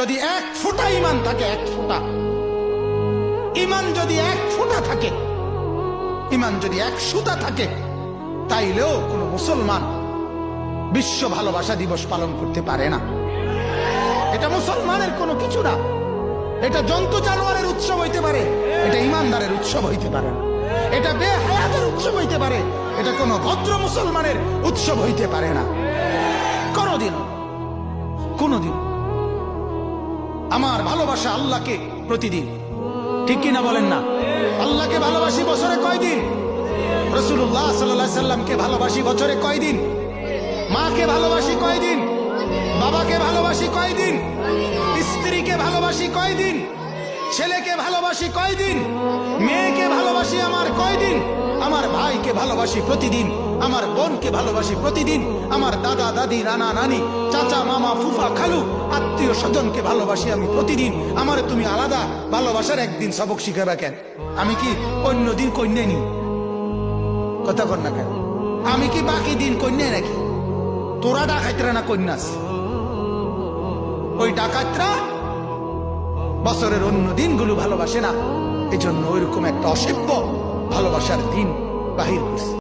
যদি এক ফোঁটা ইমান থাকে, এক ফোঁটা ইমান যদি এক ফোঁটা থাকে, ইমান যদি এক সুতা থাকে, তাইলেও কোন মুসলমান বিশ্ব ভালোবাসা দিবস পালন করতে পারে না। এটা মুসলমানের কোনো কিছু না। এটা জন্তু জানোয়ারের উৎসব হইতে পারে, এটা ইমানদারের উৎসব হইতে পারে না। এটা বেহায়াতের উৎসব হইতে পারে, এটা কোনো ভদ্র মুসলমানের উৎসব হইতে পারে না। কোনদিন আমার ভালোবাসা আল্লাহকে প্রতিদিন, ঠিক কিনা বলেন না? আল্লাহকে ভালোবাসি বছরে কয়দিন? রাসূলুল্লাহ সাল্লাল্লাহু আলাইহি সাল্লামকে ভালোবাসি বছরে কয়দিন? মাকে ভালোবাসি কয়দিন? বাবাকে ভালোবাসি কয়দিন? স্ত্রীকে ভালোবাসি কয়দিন? ছেলেকে ভালোবাসি কয়দিন? মেয়েকে ভালোবাসি আমার কয়দিন? আমার ভাইকে ভালোবাসি প্রতিদিন, আমার বোনকে ভালোবাসি প্রতিদিন, আমার দাদা দাদি নানা নানি চাচা মামা ফুফা খালু আত্মীয় স্বজনকে ভালোবাসি আমি প্রতিদিন। আমার তুমি আলাদা ভালোবাসার একদিন সবক শিখাবে কেন? আমি কি অন্য দিন কন্যা নি? কথা কর না কেন? আমি কি বাকি দিন কন্যা নাকি? তোরা ডাকাতরা না কন্যাস? ওই ডাকাতরা বছরের অন্য দিনগুলো ভালোবাসে না, এই জন্য ওইরকম একটা অসভ্য ভালোবাসার দিন বাহির করছে।